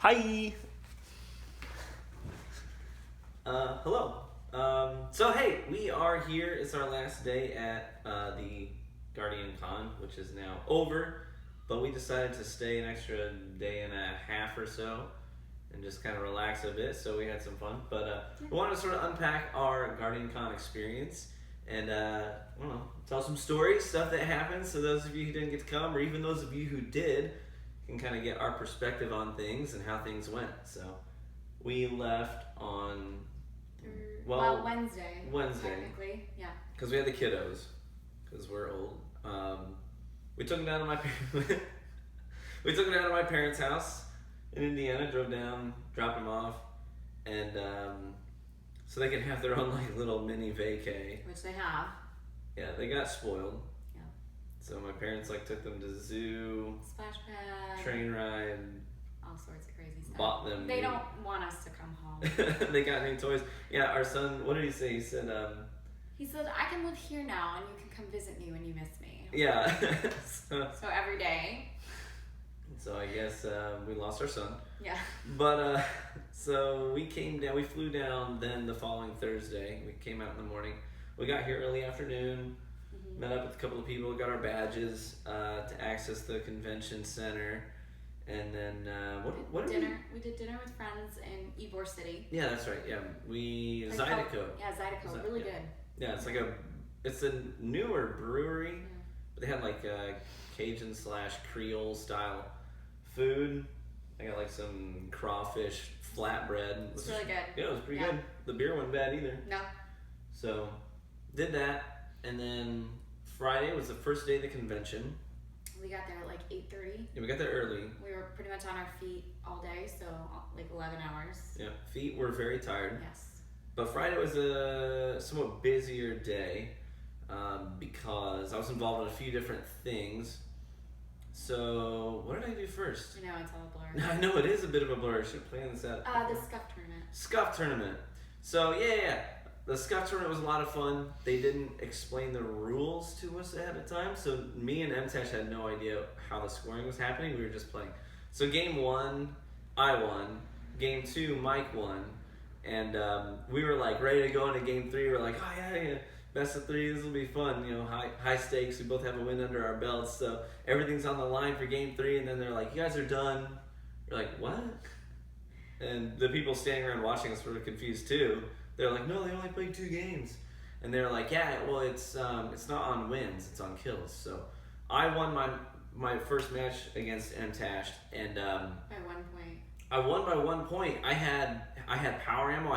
Hi. Hello. So hey, we are here. It's our last day at the Guardiancon, which is now over. But we decided to stay an extra day and a half or so and just kind of relax a bit. So we had some fun. But we wanted to sort of unpack our Guardiancon experience and I don't know, tell some stories, stuff that happened. So those of you who didn't get to come, or even those of you who did, can kind of get our perspective on things and how things went. So we left on Wednesday. Wednesday, technically, yeah. Because we had the kiddos, because we're old. We took them down to my we took them down to my parents' house in Indiana. Drove down, dropped them off, and so they could have their own like little mini vacay. Which they have. Yeah, they got spoiled. Yeah. So my parents like took them to the zoo, Splash pad, train ride, all sorts of crazy stuff. bought them. They don't want us to come home. They got new toys. Yeah, our son. What did he say? He said, He said, "I can live here now, and you can come visit me when you miss me." Yeah. So every day. So I guess we lost our son. Yeah. But so we came down. We flew down. Then the following Thursday, we came out in the morning. We got here early afternoon. Mm-hmm. Met up with a couple of people. Got our badges to access the convention center. And then what did dinner? We did dinner with friends in Ybor City. Yeah, that's right. Yeah, Zydeco. Yeah, Zydeco, really good. Yeah, it's a newer brewery. Yeah. But they had like Cajun / Creole style food. I got like some crawfish flatbread. It's really good. Yeah, it was pretty good. The beer wasn't bad either. No. So did that, and then Friday was the first day of the convention. We got there at like 8:30. Yeah, we got there early. We were pretty much on our feet all day, so like 11 hours. Yeah, feet were very tired. Yes. But Friday was a somewhat busier day because I was involved in a few different things. So what did I do first? I know, it's all a blur. I know it is a bit of a blur. I should plan this out. The Scuff Tournament. Scuff Tournament. So yeah. The Scuff Tournament was a lot of fun. They didn't explain the rules to us ahead of time, so me and MTash had no idea how the scoring was happening. We were just playing. So game 1, I won. Game 2, Mike won. And we were like ready to go into game 3. We're like, oh yeah, best of 3. This will be fun. You know, high stakes. We both have a win under our belts, so everything's on the line for game 3. And then they're like, you guys are done. We're like, what? And the people standing around watching us were confused too. They're like, no, they only played 2 games. And they're like, yeah, well, it's not on wins, it's on kills. So I won my first match against MTash, and By 1 point. I won by 1 point. I had power ammo.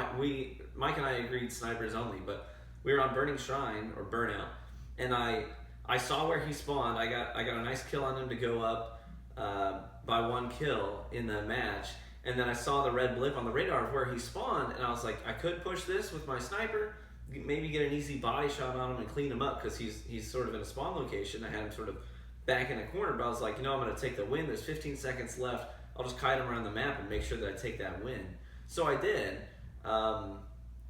Mike and I agreed snipers only, but we were on Burning Shrine or Burnout, and I saw where he spawned. I got a nice kill on him to go up by 1 kill in the match. And then I saw the red blip on the radar of where he spawned, and I was like, I could push this with my sniper, maybe get an easy body shot on him and clean him up, because he's sort of in a spawn location. I had him sort of back in a corner, but I was like, I'm going to take the win. There's 15 seconds left. I'll just kite him around the map and make sure that I take that win. So I did.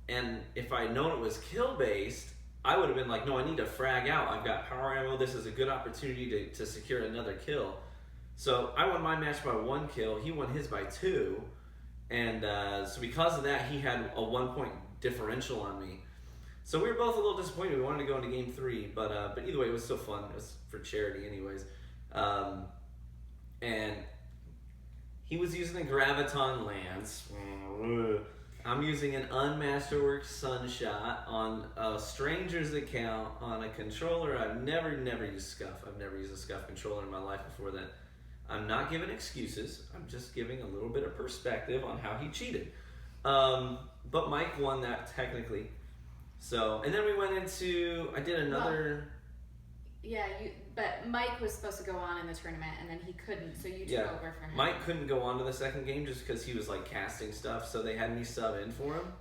And if I had known it was kill-based, I would have been like, no, I need to frag out. I've got power ammo. This is a good opportunity to secure another kill. So I won my match by 1 kill. He won his by 2. And so because of that, he had a 1 point differential on me. So we were both a little disappointed. We wanted to go into game 3. But either way, it was still fun. It was for charity anyways. And he was using a Graviton Lance. I'm using an Unmasterworks Sunshot on a stranger's account on a controller. I've never used Scuff. I've never used a Scuff controller in my life before that. I'm not giving excuses. I'm just giving a little bit of perspective on how he cheated. But Mike won that technically. So, and then we went into, I did another... Yeah, but Mike was supposed to go on in the tournament, and then he couldn't, so you took over for him. Mike couldn't go on to the second game just because he was like casting stuff, so they had me sub in for him.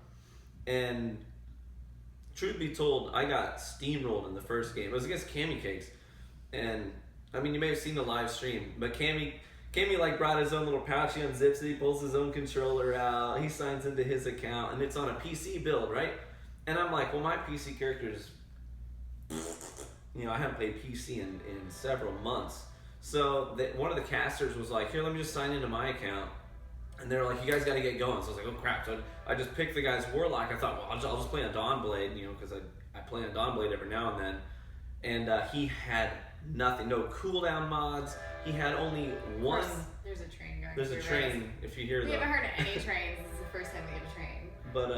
And truth be told, I got steamrolled in the first game. It was against Cammy Cakes. And I mean, you may have seen the live stream, but Cammy like brought his own little pouch. He unzips it, he pulls his own controller out, he signs into his account, and it's on a PC build, right? And I'm like, well, my PC character is, I haven't played PC in several months. So one of the casters was like, here, let me just sign into my account. And they're like, you guys got to get going. So I was like, oh crap. So I just picked the guy's Warlock. I thought, well, I'll just play on Dawnblade, because I play on Dawnblade every now and then. And he had nothing, no cooldown mods. He had only one. There's a train going. There's a train, if you hear that. We haven't heard of any trains. This is the first time we have a train. But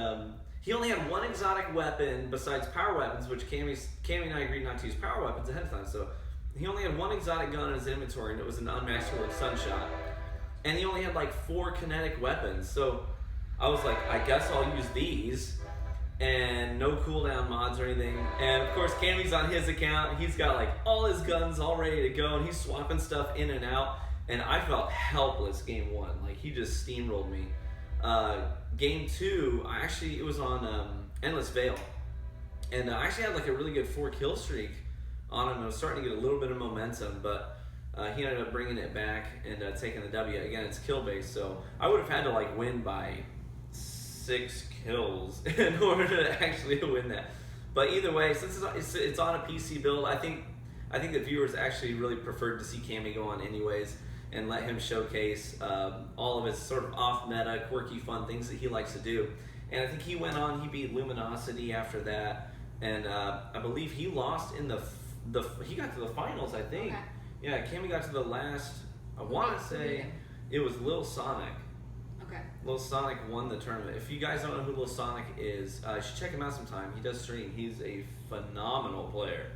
he only had one exotic weapon besides power weapons, which Cammy and I agreed not to use power weapons ahead of time. So he only had one exotic gun in his inventory, and it was an unmatched sword, Sunshot. And he only had like 4 kinetic weapons. So I was like, I guess I'll use these. And no cooldown mods or anything. And of course, Cammy's on his account. He's got like all his guns all ready to go, and he's swapping stuff in and out. And I felt helpless game 1. Like, he just steamrolled me. Game 2, it was on Endless Veil. And I actually had like a really good 4 kill streak on him. I was starting to get a little bit of momentum, but he ended up bringing it back and taking the W. Again, it's kill based, so I would have had to like win by 6 kills in order to actually win that. But either way, since it's on a PC build, I think the viewers actually really preferred to see Cammy go on anyways and let him showcase all of his sort of off-meta, quirky, fun things that he likes to do. And I think he went on, he beat Luminosity after that, and I believe he lost in he got to the finals, I think. Okay. Yeah, Cammy got to the last, I want to say it was Lil Sonic. Okay. Lil Sonic won the tournament. If you guys don't know who Lil Sonic is, you should check him out sometime. He does stream. He's a phenomenal player.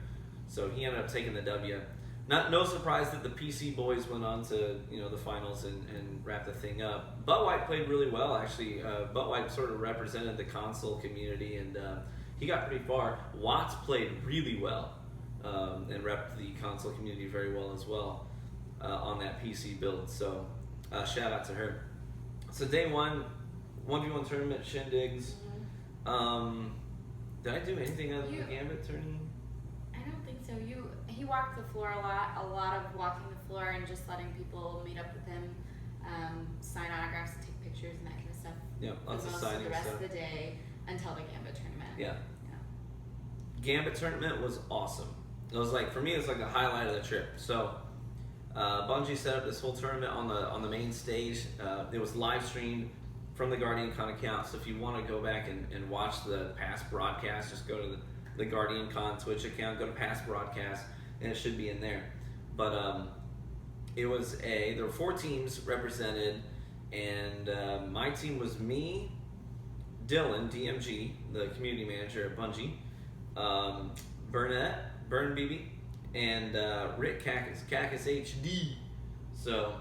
So he ended up taking the W. No surprise that the PC boys went on to the finals and wrap the thing up. Butt White played really well, actually. Butt White sort of represented the console community, and he got pretty far. Watts played really well and repped the console community very well as well on that PC build. So shout out to her. So day 1, 1v1 tournament, shindigs. Mm-hmm. Did I do anything other than the Gambit tourney? I don't think so. He walked the floor a lot of walking the floor and just letting people meet up with him, sign autographs, take pictures, and that kind of stuff. Yeah, lots of signing the rest stuff. of the day until the Gambit tournament. Yeah. Gambit tournament was awesome. It was like, for me, it was like the highlight of the trip. So Bungie set up this whole tournament on the main stage. It was live streamed from the Guardiancon account. So if you want to go back and watch the past broadcast, just go to the Guardiancon Twitch account, go to past broadcast, and it should be in there. But there were 4 teams represented, and my team was me, Dylan, DMG, the community manager at Bungie, Burn BB, and Rick Cacus HD. So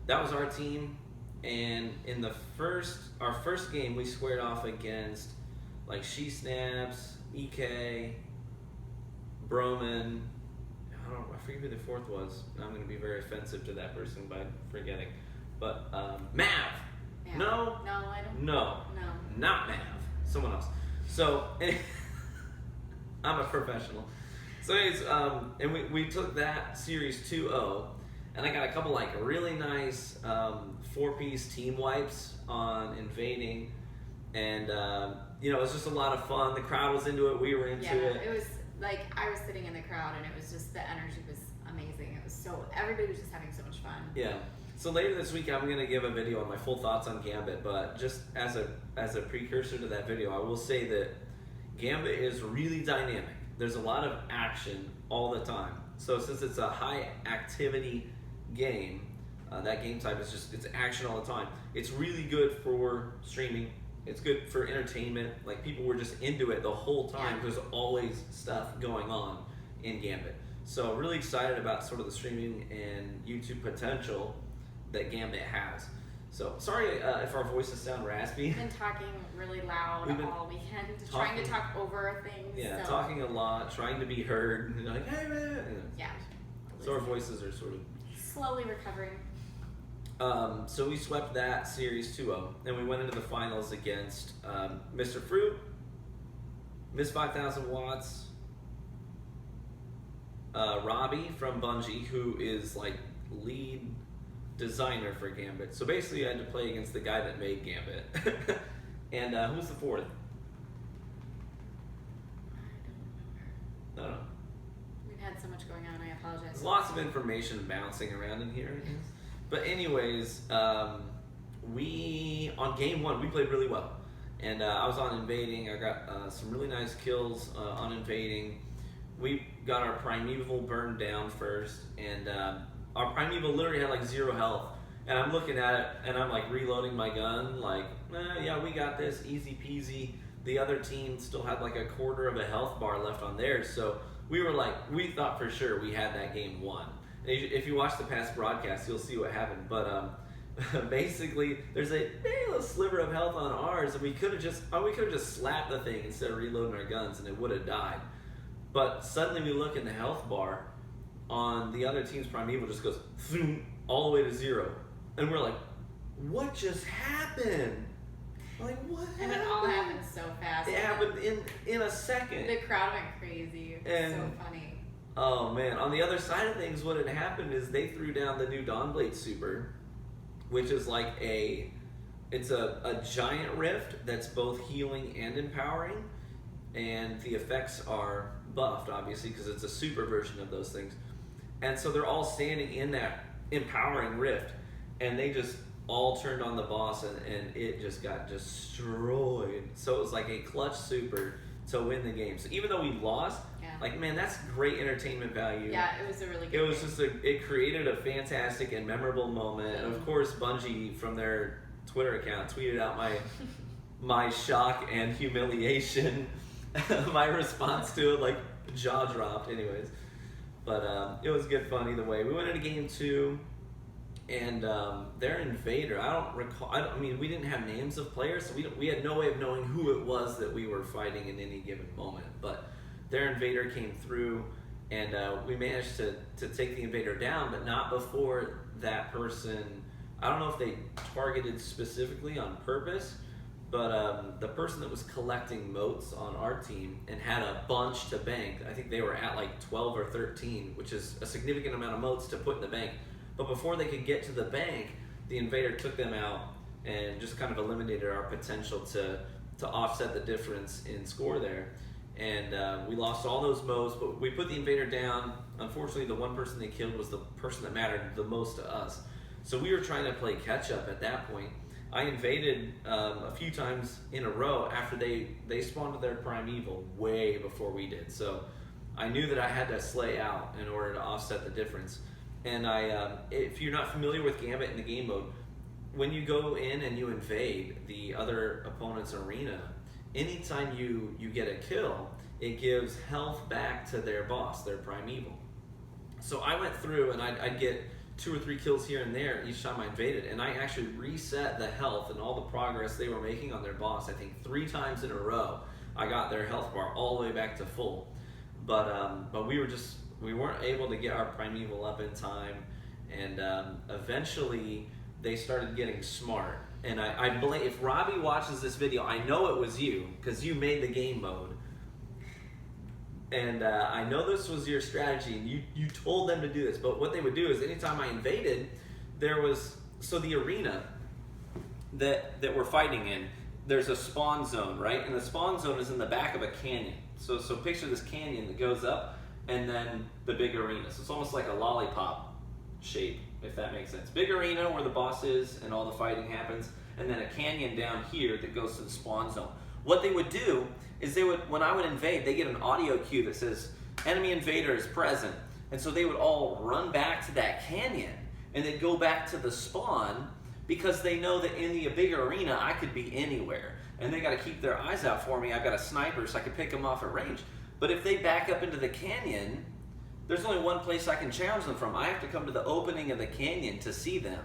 that was our team, and in our first game, we squared off against like She Snaps, EK, Broman. I forget who the 4th was. I'm going to be very offensive to that person by forgetting. But Mav. Yeah. No, I don't. No, not Mav. Someone else. So I'm a professional. So anyways, and we took that series 2-0, and I got a couple like really nice 4-piece team wipes on invading, and it was just a lot of fun. The crowd was into it. We were into it. Yeah, it was like I was sitting in the crowd, and it was just the energy was amazing. It was everybody was just having so much fun. Yeah. So later this week, I'm going to give a video on my full thoughts on Gambit, but just as a precursor to that video, I will say that Gambit is really dynamic. There's a lot of action all the time. So since it's a high activity game, that game type it's action all the time. It's really good for streaming. It's good for entertainment. Like, people were just into it the whole time. There's always stuff going on in Gambit. So really excited about sort of the streaming and YouTube potential that Gambit has. So sorry if our voices sound raspy. We've been talking really loud all weekend, trying to talk over things. Yeah, talking a lot, trying to be heard. And like, hey man. Yeah. So our voices are sort of slowly recovering. So we swept that series 2-0, and we went into the finals against Mr. Fruit, Miss 5000 Watts, Robbie from Bungie, who is like lead designer for Gambit. So basically, I had to play against the guy that made Gambit. And who's the 4th? I don't know. We've had so much going on. I apologize. There's lots of information bouncing around in here. But anyways, we on game 1 we played really well, and I was on invading. I got some really nice kills on invading. We got our primeval burned down first, and our primeval literally had like 0 health. And I'm looking at it, and I'm like reloading my gun, like, yeah, we got this, easy peasy. The other team still had like a quarter of a health bar left on theirs, so we were like, we thought for sure we had that game won. And if you watch the past broadcast, you'll see what happened. But basically, there's a little sliver of health on ours, and we could have just slapped the thing instead of reloading our guns, and it would have died. But suddenly we look in the health bar on the other team's primeval, just goes zoom, all the way to 0. And we're like, what just happened? Like, what happened? And it all happened so fast. It happened in a second. The crowd went crazy. It was so funny. Oh man, on the other side of things, what had happened is they threw down the new Dawnblade Super, which is like it's a giant rift that's both healing and empowering, and the effects are buffed, obviously, because it's a super version of those things. And so they're all standing in that empowering rift, and they just all turned on the boss, and it just got destroyed. So it was like a clutch super to win the game. So even though we lost, like, man, that's great entertainment value. Yeah, it was a really good It was game. it created a fantastic and memorable moment. And of course, Bungie, from their Twitter account, tweeted out my shock and humiliation, my response to it, like, jaw dropped anyways. But it was good fun either way. We went into game 2, and their invader, I don't recall, I mean, we didn't have names of players, so we had no way of knowing who it was that we were fighting in any given moment. But their invader came through, and we managed to take the invader down, but not before that person, I don't know if they targeted specifically on purpose, but the person that was collecting motes on our team and had a bunch to bank, I think they were at like 12 or 13, which is a significant amount of motes to put in the bank. But before they could get to the bank, the invader took them out and just kind of eliminated our potential to offset the difference in score there. And we lost all those modes, but we put the invader down. Unfortunately, the one person they killed was the person that mattered the most to us. So we were trying to play catch up at that point. I invaded a few times in a row after they spawned with their primeval way before we did. So I knew that I had to slay out in order to offset the difference. And if you're not familiar with Gambit in the game mode, when you go in and you invade the other opponent's arena, anytime you get a kill, it gives health back to their boss, their primeval. So I went through and I'd get 2 or 3 kills here and there each time I invaded, and I actually reset the health and all the progress they were making on their boss. I think 3 times in a row, I got their health bar all the way back to full. But we weren't able to get our primeval up in time, and eventually they started getting smart. And I blame, if Robbie watches this video, I know it was you, because you made the game mode. And I know this was your strategy, and you told them to do this. But what they would do is anytime I invaded, so the arena that we're fighting in, there's a spawn zone, right? And the spawn zone is in the back of a canyon. So picture this canyon that goes up, and then the big arena. So it's almost like a lollipop shape, if that makes sense. Big arena where the boss is and all the fighting happens, and then a canyon down here that goes to the spawn zone. What they would do is when I would invade, they get an audio cue that says, enemy invader is present. And so they would all run back to that canyon, and they'd go back to the spawn, because they know that in the bigger arena, I could be anywhere. And they gotta keep their eyes out for me. I've got a sniper, so I can pick them off at range. But if they back up into the canyon, there's only one place I can challenge them from. I have to come to the opening of the canyon to see them.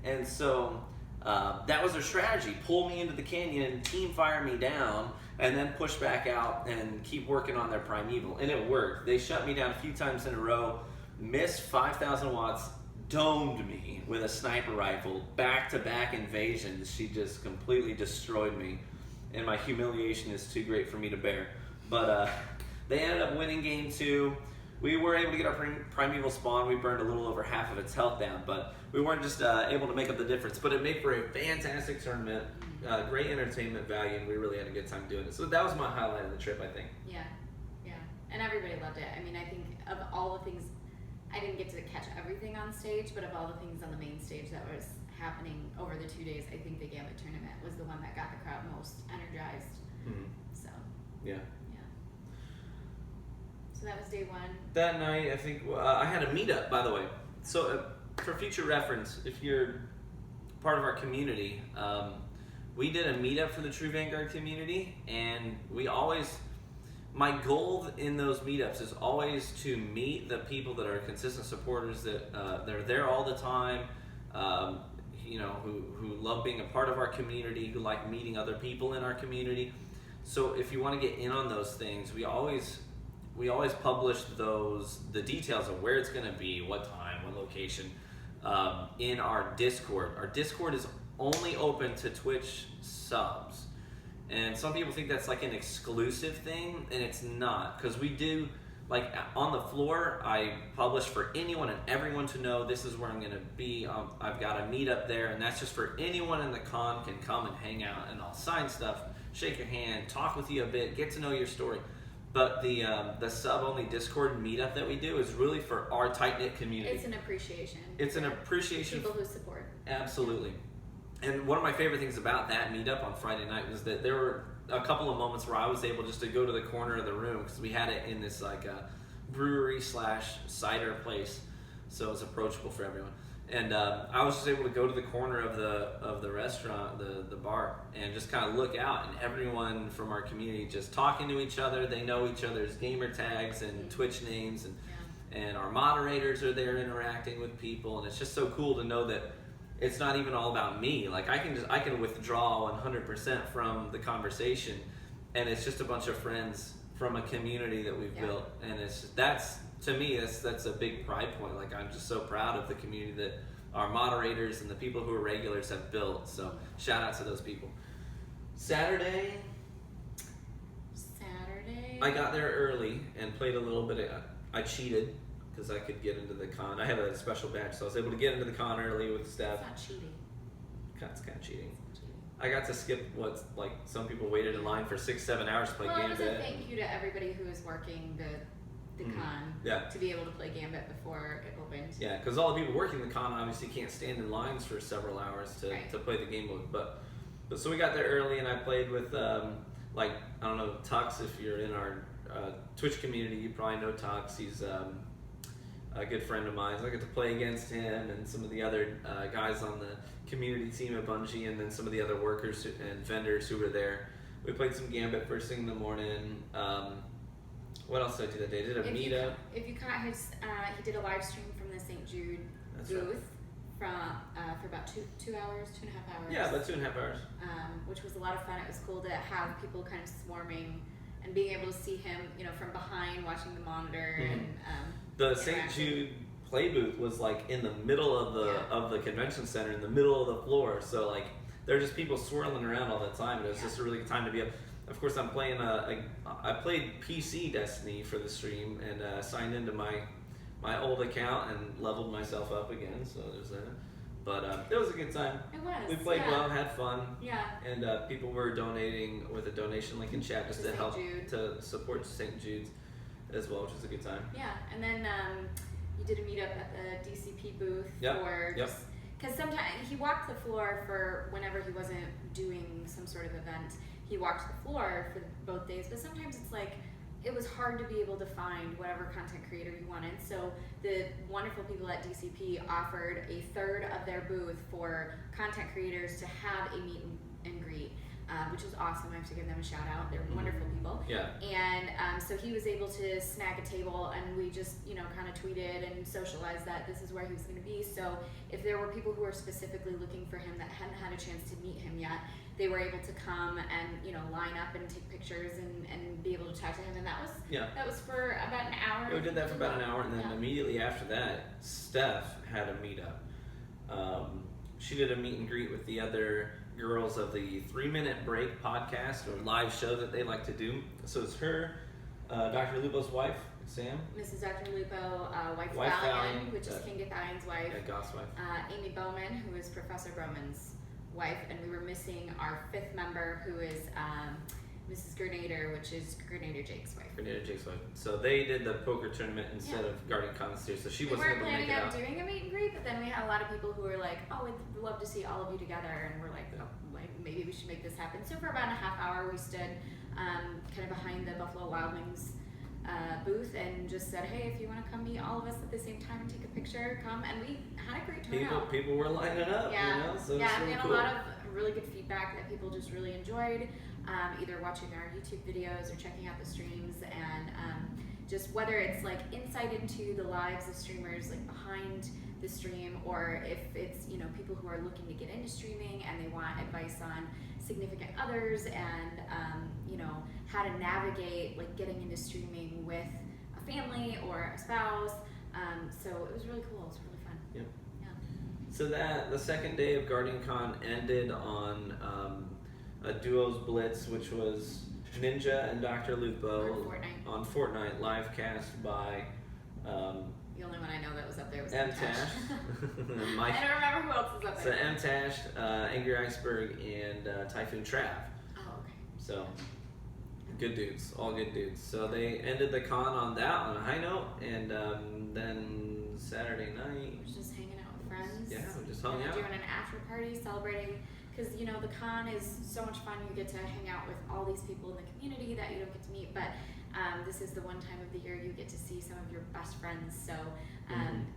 And so that was their strategy. Pull me into the canyon, team fire me down, and then push back out and keep working on their primeval. And it worked. They shut me down a few times in a row, missed 5,000 watts, domed me with a sniper rifle, back-to-back invasions. She just completely destroyed me, and my humiliation is too great for me to bear. But they ended up winning game 2. We were able to get our primeval spawn. We burned a little over half of its health down, but we weren't just able to make up the difference. But it made for a fantastic tournament, great entertainment value, and we really had a good time doing it. So that was my highlight of the trip, I think. Yeah, and everybody loved it. I mean, I think of all the things, I didn't get to catch everything on stage, but of all the things on the main stage that was happening over the 2 days. I think the Gambit tournament was the one that got the crowd most energized. So yeah. So that was day one. That night, I think I had a meetup, by the way. So for future reference, if you're part of our community, we did a meetup for the True Vanguard community, and my goal in those meetups is always to meet the people that are consistent supporters, that they're there all the time, who love being a part of our community, who like meeting other people in our community. So if you want to get in on those things, we always publish the details of where it's going to be, what time, what location, in our Discord. Our Discord is only open to Twitch subs. And some people think that's like an exclusive thing, and it's not. Because we do, like on the floor, I publish for anyone and everyone to know this is where I'm going to be. I've got a meetup there, and that's just for anyone in the con can come and hang out, and I'll sign stuff, shake your hand, talk with you a bit, get to know your story. But the sub-only Discord meetup that we do is really for our tight-knit community. It's an appreciation. It's an appreciation. People who support. Absolutely. And one of my favorite things about that meetup on Friday night was that there were a couple of moments where I was able just to go to the corner of the room, because we had it in this like a brewery / cider place, so it's approachable for everyone. And I was just able to go to the corner of the restaurant, the bar, and just kind of look out, and everyone from our community just talking to each other. They know each other's gamer tags and Twitch names, and our moderators are there interacting with people, and it's just so cool to know that it's not even all about me. Like I can withdraw 100% from the conversation, and it's just a bunch of friends from a community that we've built, and to me, that's a big pride point. Like I'm just so proud of the community that our moderators and the people who are regulars have built. So shout out to those people. Saturday, I got there early and played a little bit. I cheated because I could get into the con. I had a special badge, so I was able to get into the con early with Steph. It's not cheating. It's kind of cheating. I got to skip what's like some people waited in line for 6-7 hours to play Gambit. Well, it was a thank you to everybody who was working the con to be able to play Gambit before it opened. Yeah, because all the people working the con obviously can't stand in lines for several hours to play the game mode. But so we got there early, and I played with I don't know, Tux. If you're in our Twitch community, you probably know Tux. He's a good friend of mine. So I get to play against him and some of the other guys on the community team at Bungie, and then some of the other workers and vendors who were there. We played some Gambit first thing in the morning. What else did I do that day? I did a meetup. If you caught his, he did a live stream from the St. Jude booth for about 2 hours, 2.5 hours. Yeah, about 2.5 hours. Which was a lot of fun. It was cool to have people kind of swarming and being able to see him, from behind, watching the monitor. And the St. Jude play booth was like in the middle of the convention center, in the middle of the floor. So like there were just people swirling around all the time. And it was just a really good time to be up. Of course, I'm playing. I played PC Destiny for the stream and signed into my old account and leveled myself up again. So there's that. But it was a good time. It was. We played well, had fun. Yeah. And people were donating with a donation link in chat just to help to support St. Jude's as well, which was a good time. Yeah, and then you did a meetup at the DCP booth because sometimes he walked the floor for whenever he wasn't doing some sort of event. He walked the floor for both days, but sometimes it's like it was hard to be able to find whatever content creator you wanted. So the wonderful people at DCP offered a third of their booth for content creators to have a meet and greet, which is awesome. I have to give them a shout out. They're wonderful people. Yeah. And so he was able to snag a table, and we just, kind of tweeted and socialized that this is where he was going to be. So if there were people who were specifically looking for him that hadn't had a chance to meet him yet, they were able to come and line up and take pictures and be able to talk to him, and that was for about an hour. Yeah, we did that for about an hour, and then immediately after that, Steph had a meetup. She did a meet and greet with the other girls of the 3 Minute Break podcast or live show that they like to do. So it's her, Dr. Lupo's wife, Sam. Mrs. Dr. Lupo, wife Valiant, which is King Gathalion's wife. Yeah, Goth's wife. Amy Bowman, who is Professor Bowman's wife, and we were missing our 5th member, who is Mrs. Grenader, which is Grenader Jake's wife. Grenader Jake's wife. So they did the poker tournament instead of Guardiancon this year, so she wasn't able to make it out. We weren't planning on doing a meet and greet, but then we had a lot of people who were like, oh, we'd love to see all of you together, and we're like, oh, maybe we should make this happen. So for about a half hour, we stood kind of behind the Buffalo Wild Wings booth and just said, hey, if you want to come meet all of us at the same time and take a picture, come. And we had a great turnout. People were lining up, yeah. you know? So yeah, and we had cool. a lot of really good feedback that people just really enjoyed, either watching our YouTube videos or checking out the streams, and just whether it's like insight into the lives of streamers, like behind the stream, or if it's, you know, people who are looking to get into streaming and they want advice on significant others and you know, how to navigate like getting into streaming with a family or a spouse. So it was really cool. It was really fun. Yep. Yeah. So the second day of Guardiancon ended on a duos blitz, which was Ninja and Dr. Lupo on Fortnite, live cast by the only one I know that was up there was M-Tash. I don't remember who else was up there. So M-Tash, Angry Iceberg, and Typhoon Trav. Oh, okay. So good dudes, all good dudes. So they ended the con on that on a high note, and then Saturday night we're just hanging out with friends. Yeah, we just hung out. Doing an after party, celebrating, because you know the con is so much fun. You get to hang out with all these people in the community that you don't get to meet, but this is the one time of the year you get to see some of your best friends. So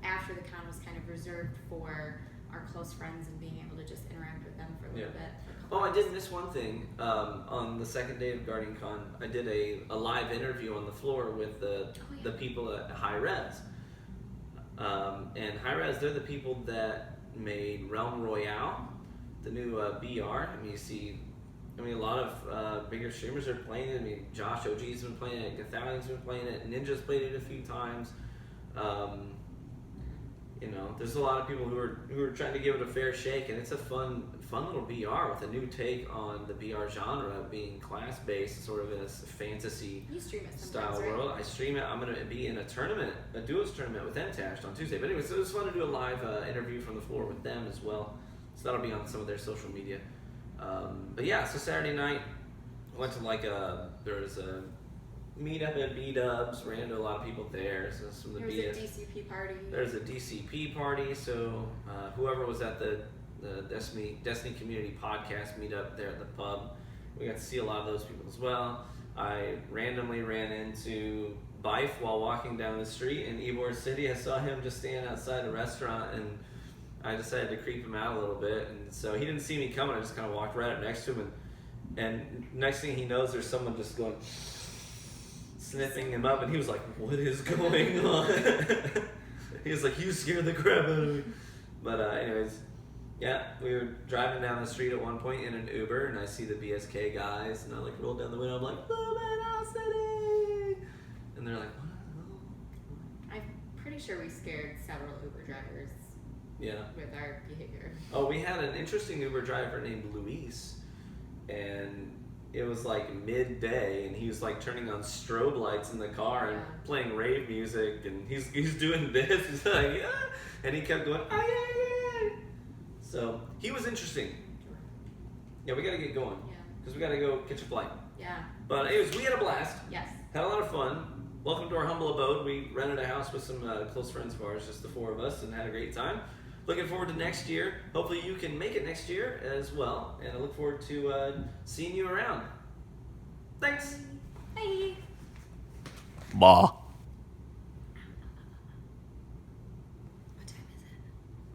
after the con was kind of reserved for our close friends and being able to just interact with them for a little bit. Oh, I did miss one thing. On the second day of Guardiancon, I did a live interview on the floor with the people at High Res. And High Res, they're the people that made Realm Royale, the new BR. I mean, you see, a lot of bigger streamers are playing it. I mean, Josh OG's been playing it, Gathalion's been playing it, Ninja's played it a few times. You know, there's a lot of people who are trying to give it a fair shake, and it's a fun little BR with a new take on the BR genre, being class-based, sort of in a fantasy style world. I stream it. I'm going to be in a tournament, a duos tournament with M-Tash on Tuesday. But anyway, so it was fun to do a live interview from the floor with them as well. So that'll be on some of their social media. But yeah, so Saturday night, I went to there was a meetup at Meetups, ran into a lot of people there. So some of the there was a DCP party. There's a DCP party, so whoever was at the Destiny Community Podcast meetup there at the pub, we got to see a lot of those people as well. I randomly ran into Bife while walking down the street in Ybor City. I saw him just standing outside a restaurant, and I decided to creep him out a little bit. And so he didn't see me coming. I just kind of walked right up next to him, and next thing he knows, there's someone just going, sniffing him up, and he was like, what is going on? He was like, you scared the crap out of me. But anyways, yeah, we were driving down the street at one point in an Uber, and I see the BSK guys, and I rolled down the window, I'm like, Luminosity! And they're like, what? I'm pretty sure we scared several Uber drivers with our behavior. Oh, we had an interesting Uber driver named Luis, and it was midday, and he was turning on strobe lights in the car and playing rave music, and he's doing this, he's like, yeah, and he kept going, ah, yeah. So he was interesting. Yeah, we gotta get going because we gotta go catch a flight. Yeah. But anyways, we had a blast. Yes. Had a lot of fun. Welcome to our humble abode. We rented a house with some close friends of ours, just the four of us, and had a great time. Looking forward to next year. Hopefully you can make it next year as well. And I look forward to seeing you around. Thanks. Bye. Bah.